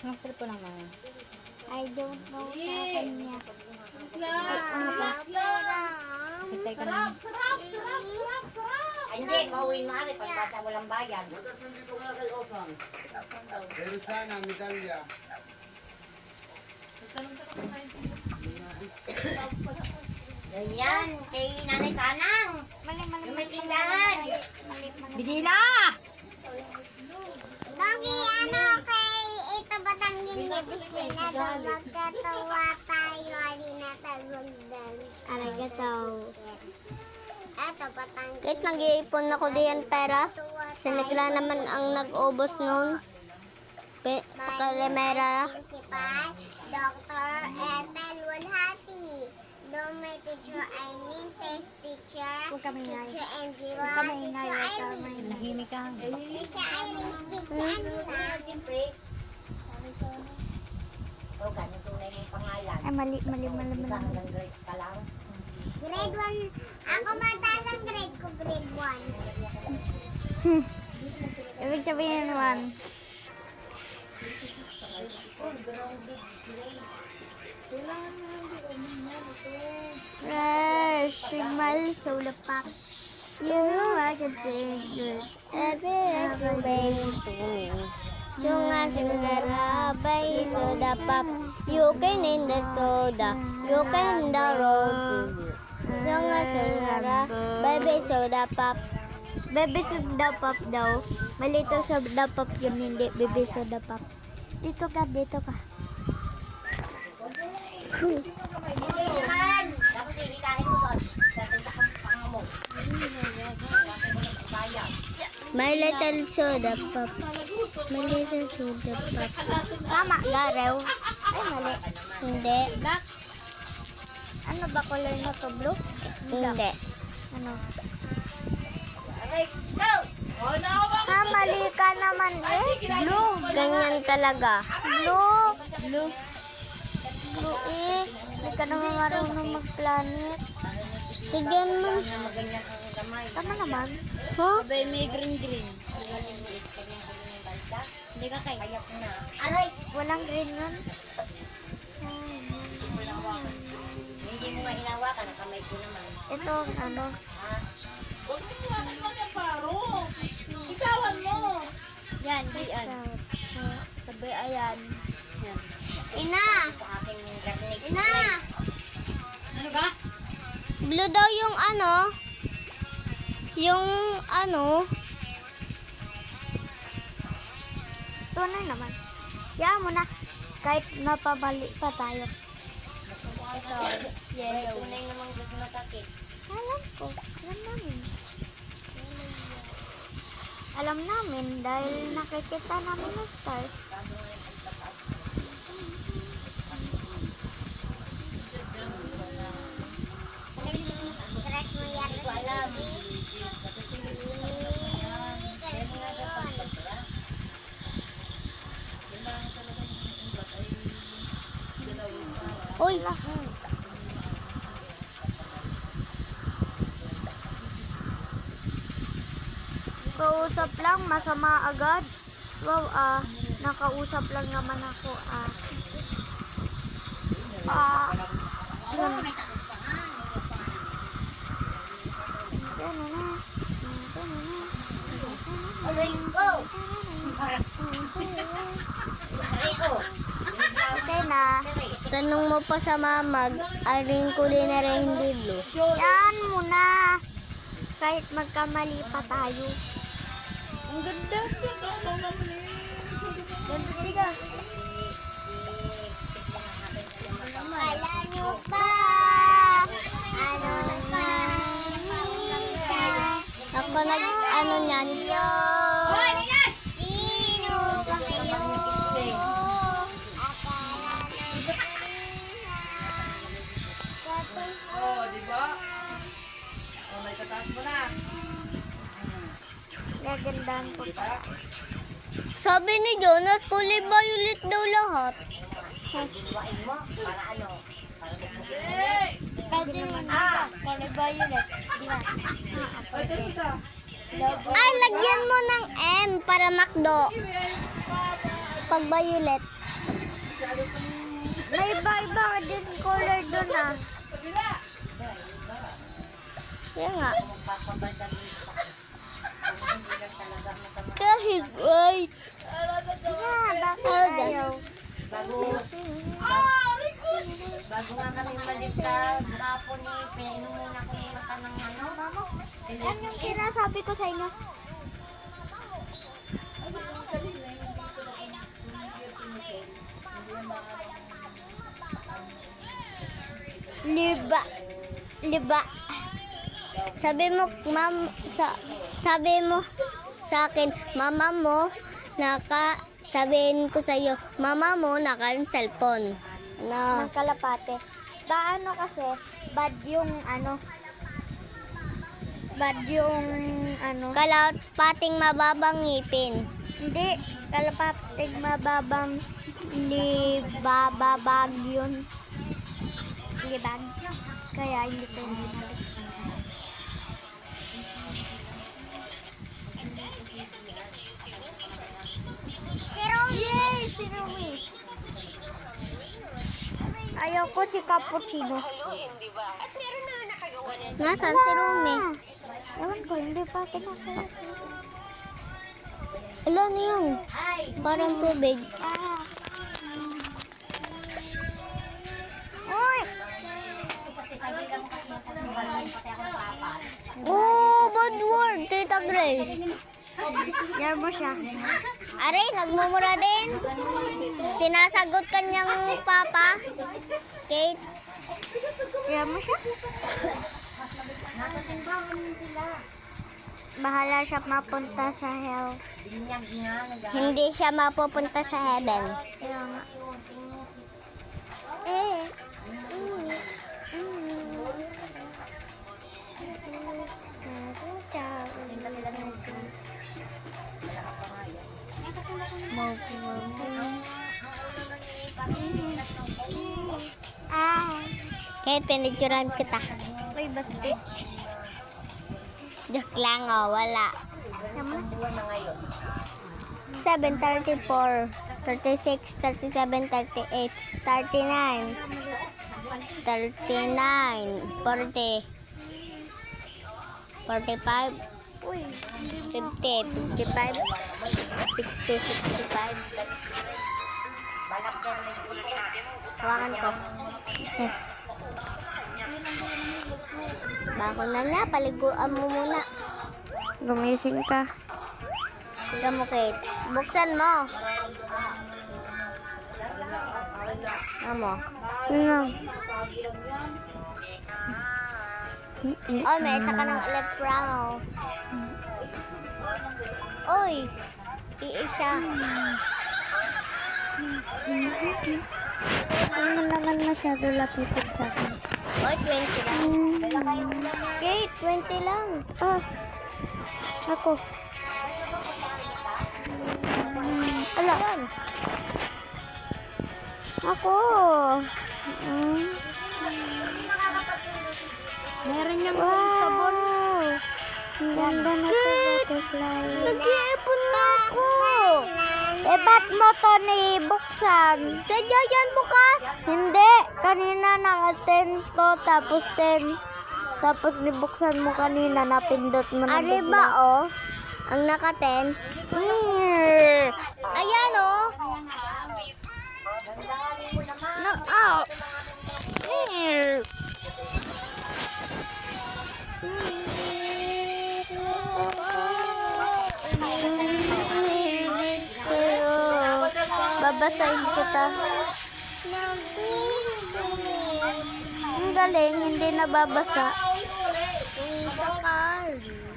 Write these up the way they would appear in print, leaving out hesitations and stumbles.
Ang cellphone naman. I don't know sa kanya. Hintay ka na. Ay, hindi, mauwi maaari pag bata walang bayan. Magkasan dito nga kay Osang. Pero sana, medalya. Ganyan, kay Nanay Sanang. Mali. Yung may tindahan. Bili na! Doggy, kay ito Batanggin ni Biswina daw magkatawa tayo, alina tagugdan. Arigato. Eto Batanggin. Kahit nag-iipon ako diyan pera, sinigla naman ang nag-ubos nun. Pakalimera. Principal, Dr. Ethel Walhati. May teacher Aileen, test teacher, teacher Angela, teacher Irene. Nahimik ka. Teacher Irene, teacher Angela. Siyempre. O, ganito na yung pangalan. Ay, mali. Hanggang grade ka lang. Grade 1. Ako mataas ang grade ko, grade 1. Ibig sabihin 1. Simal sulapak. You are the good. Everything to me. Sunga singara by soda pop. You can in the soda. You can the road to you. Sunga singara baby soda pop. Baby soda pop daw. Malito soda pop yun, hindi baby soda pop. Dito ka. Hindi naman. Tapos hihitahin mo doon. Dati sa pang mo. Bayan. My little soda pop. My little soda pop. Tama, garew. Ay, mali. Hindi. Black. Ano ba color na to? Blue? Hindi. Ano? Aray, go! Mali ka naman eh. Blue. Ganyan talaga. Blue eh. Hindi ka naman marunong mag-planet. Sigyan mo. Maganyan ang gamay. Tama naman. Huh? Sabay may green. Hindi ka kay. Kayak na. Aray! Walang green yun. Hindi mo nga hinawakan. Ang kamay ko naman. Ito, ano. Huwag mo iwanan lang yan, paro. Ikawan mo. Yan, diyan. Sabay ayan. Yan. Ina! Sa aking garnik. Ina! Ano ka? Blue daw yung ano? Yung ano? Tunay naman. Yan mo na. Kahit napabali pa tayo. Ito. Yellow. Tunay namang gusto masakit. Alam ko. Alam namin. Alam namin dahil nakikita namin ng stars. Crush mo yan. Hindi ko alam. Uy! Kausap lang, masama agad. Wow, nakausap lang naman ako. Yun. Aray, go! Aray, go! Okay na. Tanong mo pa sa mamag, aling kulay na rin hindi blue. Yan muna. Kahit magkamali pa tayo. Ang ganda. Ganda ka. Kala nyo pa. Ano Ako ano niyan? Sino ba kayo? Oh, di ba? Oh, may tataas mo na. Gagandaan ko pa. Sabi ni Jonas, kulay violet daw lahat. Diluwain mo. Para ano? Para Pwede mo na. Color violet. Di ba? Pwede mo ka. Ay, lagyan mo ng M para makdo. Pag violet. May iba-iba din color doon ah. Yan nga. Magpapabandag dito. Hindi lang talaga masama. Kahit white. Yeah, bakit Aga. ayaw? Bago nga kami malis ka, kapon ni pinainom muna ko yung mata ng ano. Mama, Yan yung sinasabi ko sa inyo. Liba. Liba. Sabi mo, sabi mo sa akin, mama mo, sabihin ko sa iyo, mama mo naka-cellphone. Ano? Ng kalapate. Paano kasi, bad yung Kalapating mababang ngipin. hindi, kalapating mababang libababag yun. Libag. Kaya hindi ko libag. Yay! Si Rumi! Ayaw ko si Cappuccino. Nasaan si Rumi? Ewan ko, hindi pa kinakalas. Ilan yun? Parang tubig. Ah. Uy! Oh, bad word, Tita Grace. Yan mo siya. Aray, nagmumura din. Sinasagot kanyang papa. Kate. Yan mo siya. Bahala siya mapunta sa hell. Hindi siya mapupunta sa heaven. Kaya nga. Ah. Kate, pinicturan kita. Uy, basta. Joke lang, oh, wala. Yaman. 7:34, 36, 37, 38, 39, 39, 40, 45, Uy. 50, 55, 60, 65. Hawakan ko. Bako na, paliguan mo muna. Gumising ka. Tignan mo, Kate. Buksan mo. Ano? Ano? Oh, may isa ka ng electron. Uy! Iisa. Ano naman masyado lapitin sa akin? Uy, 20 lang. Kate, 20 lang. Ah. Ako. Ala. Yan. Ako. Meron niyang Wow. Ang ganda na ito, butterfly. Nag-iipon na ako. Eh, ba't mo to nibuksan? Sadya yan bukas. Hindi. Kanina naka-10 to, tapos nibuksan mo kanina, napindot mo na Ari ba, oh? Ang naka-10. Ayan, oh. No, oh. Babasahin kita. Ang galing, hindi nababasa.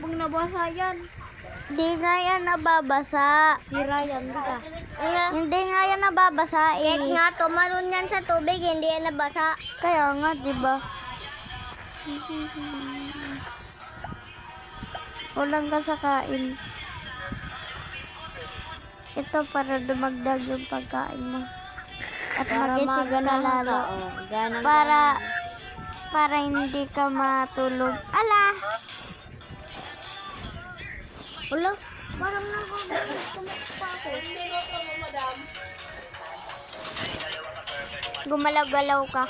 Kung nabasa yan, Hindi nga yan nababasa. sira yan, di ka? Hindi nga yan nababasa Kahit eh. nga, tumalon yan sa tubig, hindi yan nabasa. Kaya nga, di ba? Kulang ka sa kain. Ito para dumagdag yung pagkain mo. At magising ka lalo. Ganang Para hindi ka matulog. Ala! Ulo. Parang nakagalit ka pa ako. Hindi ko ito, madam. gumalaw-galaw ka.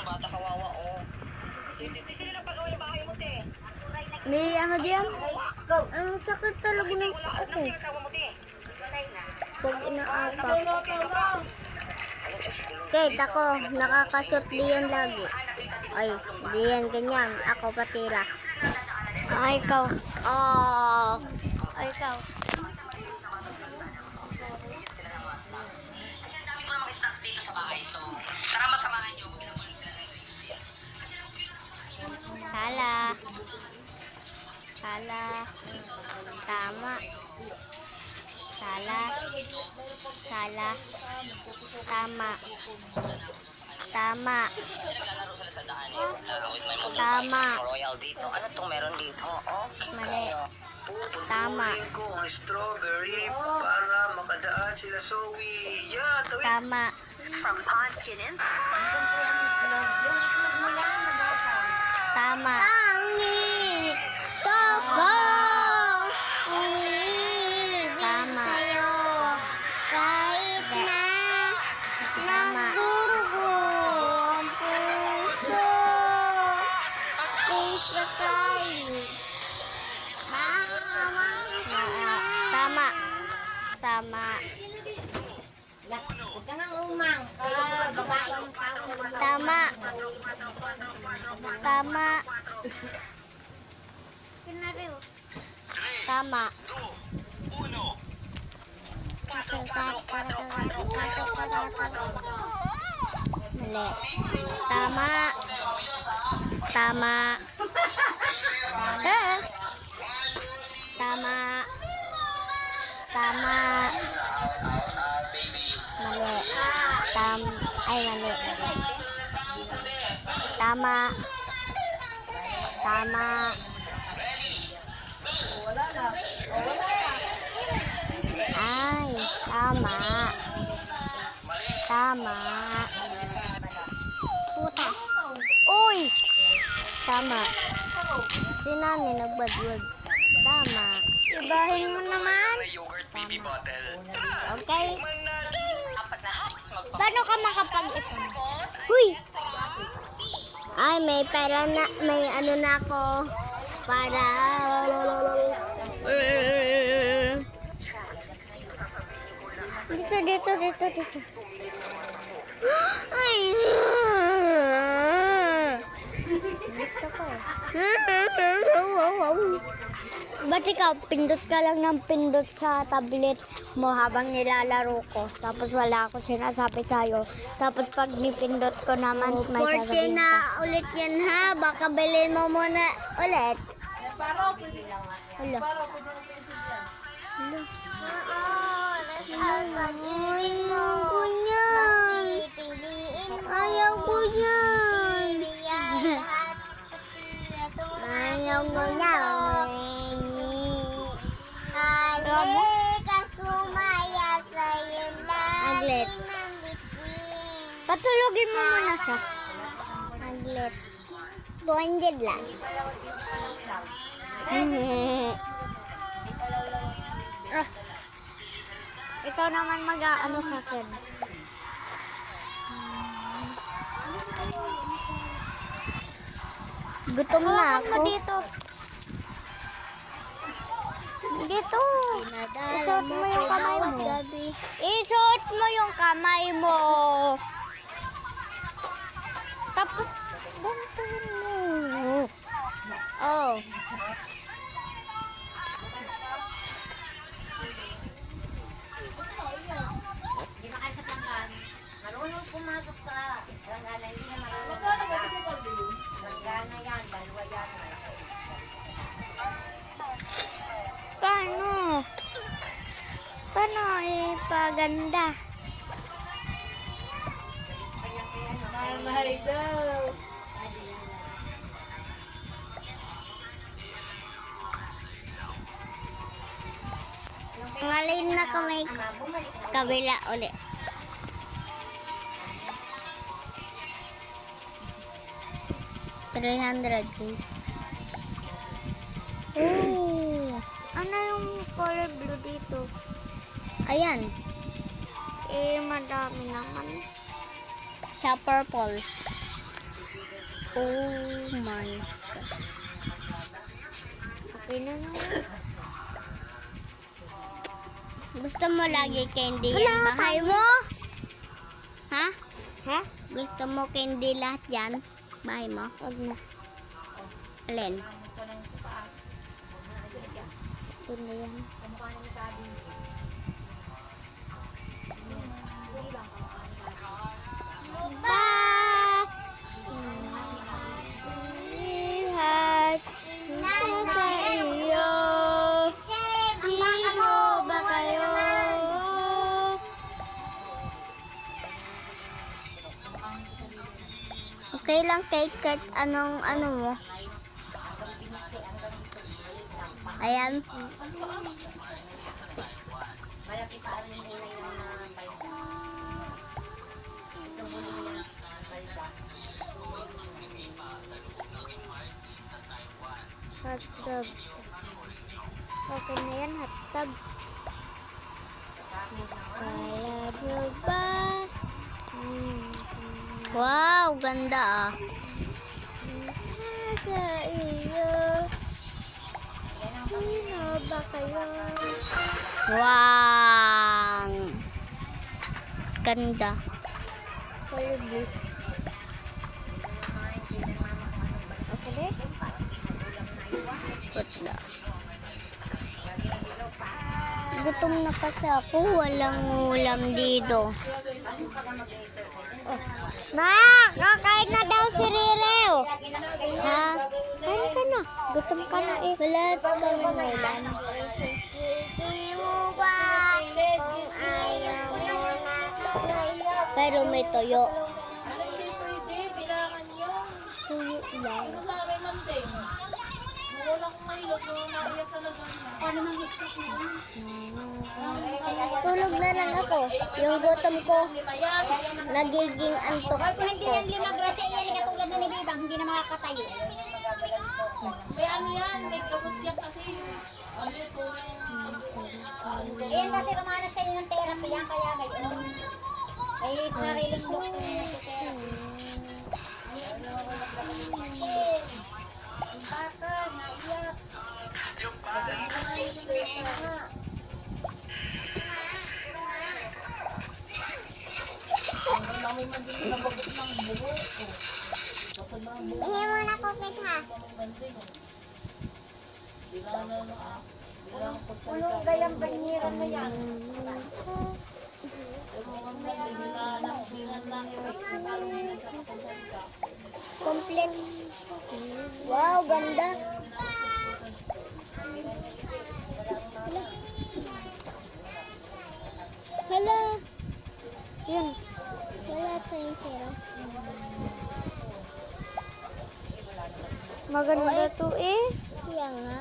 May ano diyan? Ang sakit talaga ng ako. Pag inaapak. Kate, ako, nakakasot diyan lagi. Ay, diyan ganyan. Ako patira. Ay, ikaw. Oh. Ay, ikaw. Sala. Sala. Tama. Sala. Sala. Tama. Tama. Naglalaro sila sa daan eh. With my motorbike. Tama. Royal dito. Ano tong meron dito? Okay. Mali. Tama. ko ang strawberry para makadaan sila sa uwi. Yeah, tawid. Tama. Tama. Langit, toko, umiibig Tama. sa'yo. Kahit na nagdurugo ang puso, di sakali mahawang ka na. Tama. Tama. Huwag ka nang umang. Babae yung Tama. Tama. Tama. Mali. Tama. Tama. Eh. Tama. Tama. Mali. Ay, mali. Tama. Tama. Ay, tama. Tama. Puta. Uy! Tama. Si Nani nagbadwag. Tama. Ibahin mo naman. Tama. Okay. Paano ka makapag-ipon? Huy! Ay, may pera na, may ano na ako. Para... Dito. Ay! Dito ko. Ba't ikaw, pindot ka lang ng pindot sa tablet mo habang nilalaro ko. Tapos wala ako sinasabi sa'yo. Tapos pag nipindot ko naman, may sasabihin na ka. ulit yan ha. Baka bilhin mo muna ulit. Hala. Oo, nasasagin mo. Ganyan. Pipiliin mo. Ayaw ko yan. Bibigyan lahat pati at Ayaw ko yan. Halika, sumaya sa'yo Aglet. lagi ng bitin. Patulogin mo muna siya. Aglet. 200 lang. Ikaw naman mag-ano sa akin. Gutom na ako. Dito. Dito. Isuot mo yung kamay mo. Isuot mo yung kamay mo. Tapos, gantuin mo. Oh. Hindi na kayo sa tangkan. Marunong pumasok sa langgana. Hindi na marunong. Langgana yan. Dalawa yan. Paano? Paano ipaganda? Ngayon na kami kabila ulit. $300. Oh, ano yung color blue dito? Ayan. Madami naman. siya purple. Oh my gosh. Okay na naman. Gusto mo lagi candy yan bahay mo? Ha? Ha? Gusto mo candy lahat yan? Bahay mo? Wag na. Alin? Ito na yan. Bye! Lihat nasa iyo. Sino ba kayo? Okay lang kahit anong ano mo. Ayan. Hot tub. Okay na yan, hot tub. Kaya mo ba? Wow, ganda ah. Nasa iyo. Sino ba kayo? Wow! Ganda. Color blue. Okay na? Ganda. Gutom na kasi ako. Walang ulam dito. Ma! Kakain na daw si Rireo! Ha? Kain ka na. Gutom ka na eh. Wala kami ulam. Pero may toyo. Hindi pwede, bilangan nyo. Tuyo lang. Ano sa amin man din? Walang mahilot, naiyak talaga siya. Paano nang stop niya? Tulog na lang ako. Yung gutom ko, nagiging antok Kung hindi yan ko. 5 grasya, yan ay katulad na ni Bibang, hindi na makakatayo. May ano yan, may gamot yan kasi. Ano yun, tulang Ayan kasi rumanas kayo ng therapy yan, kaya ngayon. Ay, sariling doktor na nagtitherapy. Baka, naiyak. Bigyan mo na cookies ha. Anong gayang banyiran mo yan? Complete. Wow, ganda. Hala. Yun. Wala tayong pera. Maganda to eh. Kaya nga.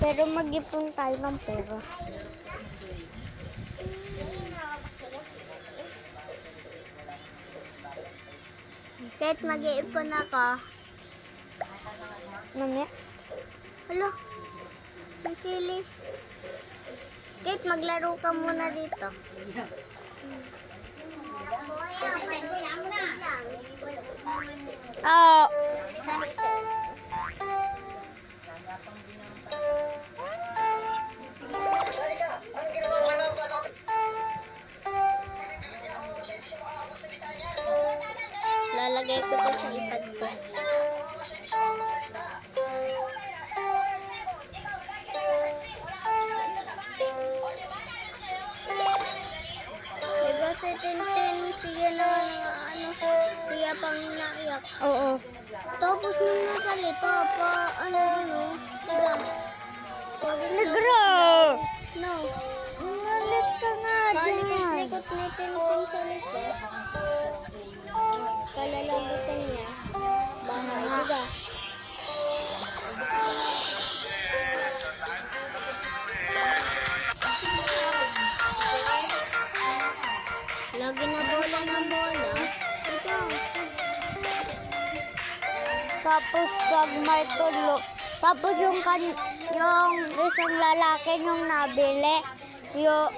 Pero mag-ipon tayo ng pera. Kahit mag-iipon ako. Mamaya. Hala. May sili. Kahit maglaro ka muna dito. Oh. Lalagay ko to sa ipad ko. Diba si Tintin, siya naman ang ano, siya pang naiyak. Oo. Tapos nung nasa lipa, ano, bang. Nag-grow. No. Umalis ka nga dyan. Kalikot-likot ni Tintin sa lipa. Kalalagitan niya. Bahay, diba? Lagi na bola ng bola. Ito. Tapos pag may tulog. Tapos yung isang lalaki yung nabili. Yung